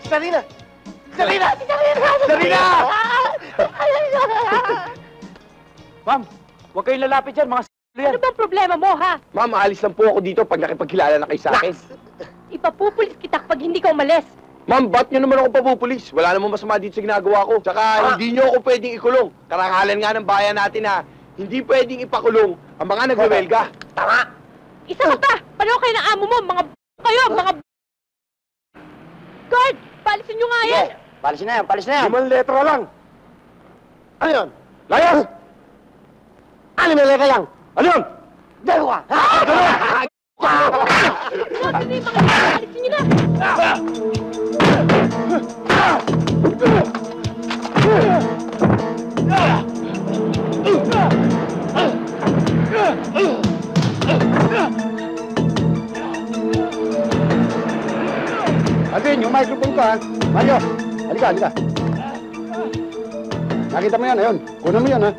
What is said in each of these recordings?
Sarina! Sarina! Sarina! Ma'am, huwag kayong lalapit dyan, mga s**lo yan. Ano bang problema mo, ha? Ma'am, aalis lang po ako dito pag nakipagkilala na kayo sa akin. Ipapupulis kita kapag hindi ka umalis. Ma'am, ba't nyo naman ako papupulis? Wala namang masama dito sa ginagawa ko. Tsaka hindi nyo ako pwedeng ikulong. Karangalan nga ng bayan natin na hindi pwedeng ipakulong ang mga nagwewelga. Tama! Isa ka pa! Pareho kayo ng amo mo, mga kayo, mga Guard! Palisin nyo nga yan! Palisin na yan, palisin na yan. 5 letra lang. Ano yun? Layas! 6 na letra lang. Ano yun? 2! Dalawa! Grabe na yung mga palisin nyo na! Alvin, yung microphone ko, ha? Mario, halika. Nakita mo yan, ayun. Kunan mo yan, ha?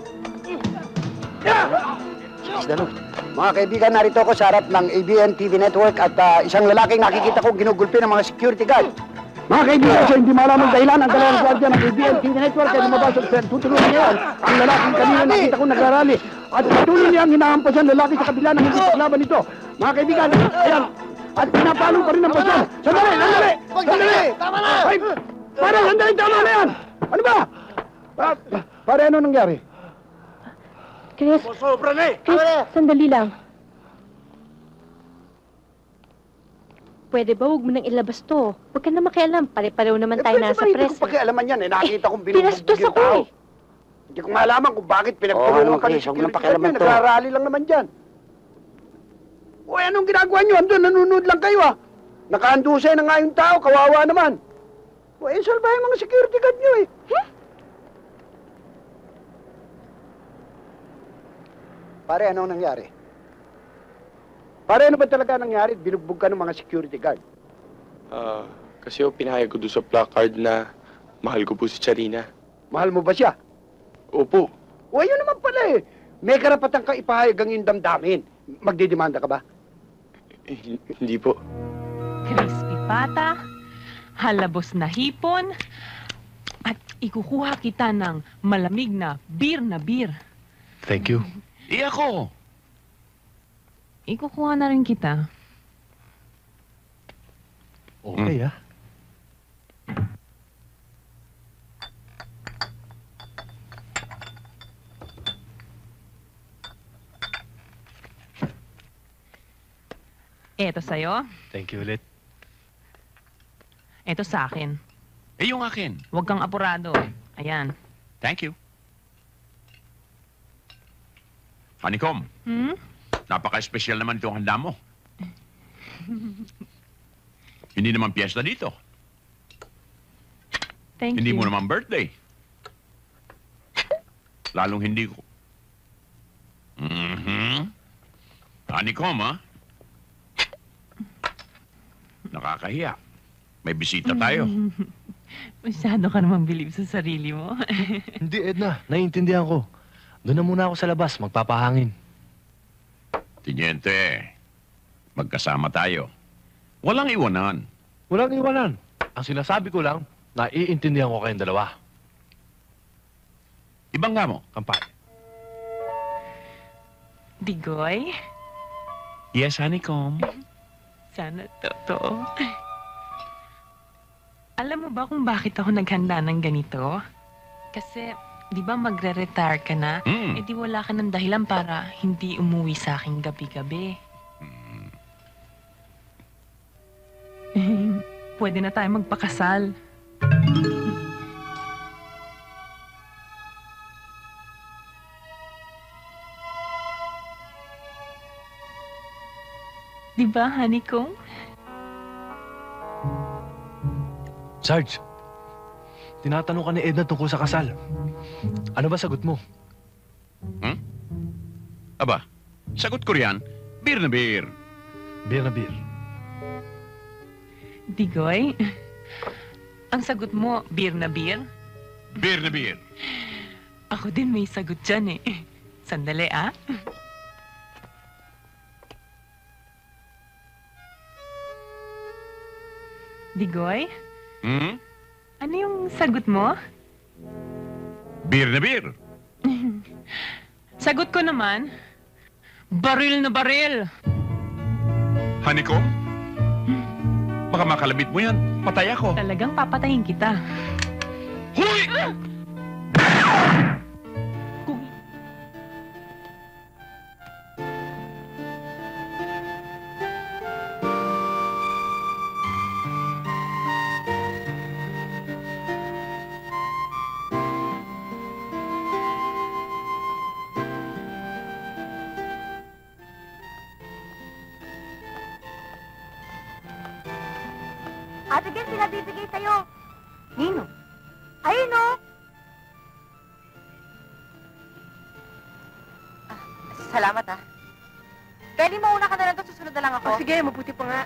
Mga kaibigan, narito ako sa harap ng ABN TV Network at isang lalaking nakikita ko ginugulpi ng mga security guard. Mga kaibigan, sa hindi malamang dahilan, ang dalawang gwardiya ng ABN TV Network ay lumabas at tutulungan ngayon ang lalaking kanina nakita ko nagrarally at patuloy niyang hinahampasan lalaki sa kabila ng hindi paglaban nito. Mga kaibigan, ayan, at pinapalo pa rin ang pasyon. Sandali! Tama na! Ay, pare, sandali, tama na yan! Ano ba? Pare, ano nangyari? Chris, Sobra na eh! sandali lang. Pwede ba huwag mo nang ilabas to? Huwag ka na makialam. Pare-pareho naman tayo nasa press. Hindi ko pakialaman yan, eh. Nakita kong binubugbog Pinastos yung ako, tao. eh. Hindi ko malaman kung bakit pinagtulungan pa rin security guard niya. Nagrarally lang naman dyan. Uy, anong ginagawa nyo? Andun, nanonood lang kayo, ah. Nakaandusay na nga yung tao, kawawa naman. Uy, salbahin mga security guard nyo, eh. Pare, anong nangyari? Pare, ano ba talaga nangyari? Binugbog ka ng mga security guard. Kasi pinahayag ko doon sa placard na mahal ko po si Charina. Mahal mo ba siya? Opo. O, ayun naman pala, eh. May karapatan kang ipahayag ang iyong damdamin. Magdidemanda ka ba? Hindi po. Crispy pata, halabos na hipon, at ikukuha kita ng malamig na beer. Thank you. Ako! Ikukuha na rin kita. Okay, ah. Eto sa'yo, Thank you ulit. eto sa akin. Yung akin. Huwag kang apurado. Ayan. Thank you. Honeycomb, napaka-espesyal naman itong handa mo. Hindi naman piyesta dito. Thank Hindi you. mo naman birthday. Lalong hindi ko. Honeycomb, ha? Nakakahiya. May bisita tayo. Masyado ka naman bilib sa sarili mo. Hindi, Edna. Naiintindihan ko. Doon na muna ako sa labas. Magpapahangin. Tiniente, magkasama tayo. Walang iwanan. Walang iwanan. Ang sinasabi ko lang, naiintindihan ko kayong dalawa. Ibangga mo. Kampay. Digoy, Yes, Honeycomb. sana totoo. Alam mo ba kung bakit ako naghanda ng ganito? Kasi, di ba magre-retire ka na? Eh di wala ka ng dahilan para hindi umuwi sa akin gabi-gabi. Pwede na tayo magpakasal. Di ba, Honeycomb? Sarge, tinatanong ka ni Edna tungkol sa kasal. Ano ba sagot mo? Aba, sagot ko riyan, beer na beer. Beer na beer. Digoy, ang sagot mo, beer na beer? Beer na beer. Ako din may sagot dyan eh. Sandali ah. Digoy, Hmm? Ano yung sagot mo? Beer na beer. Sagot ko naman, baril na baril. Honeycomb? Baka makalabit mo yan. Patay ako. Talagang papatayin kita. Huy! Kung Ate Gwen, pinabibigay sa'yo. Nino? Ayun o. Salamat ah. Pwede mauna ka na lang doon, susunod na lang ako. Sige, mabuti pa nga.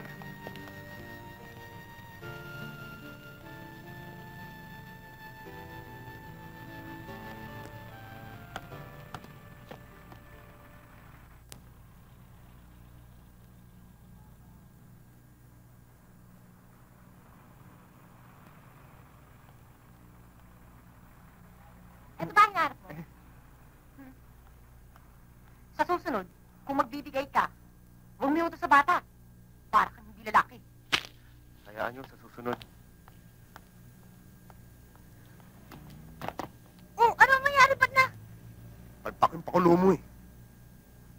Ito ba ang hinarap mo? Sa susunod, kung magbibigay ka, huwag mo ito sa bata. Para kang hindi lalaki. Hayaan nyo sa susunod. Oh, ano mangyari ba't na? Palpak yung pakulo mo eh.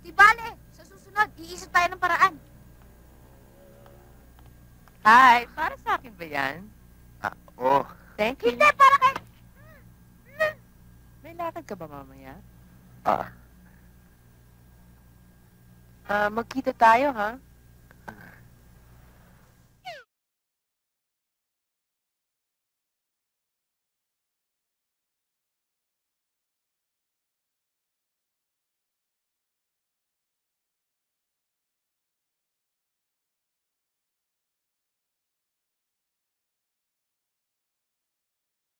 Di bale, sa susunod, iisip tayo ng paraan. Hi, para sa akin ba yan? Oo. Thank you. Hindi, para kay... May lakad ka ba mamaya? Ah. Magkita tayo, ha?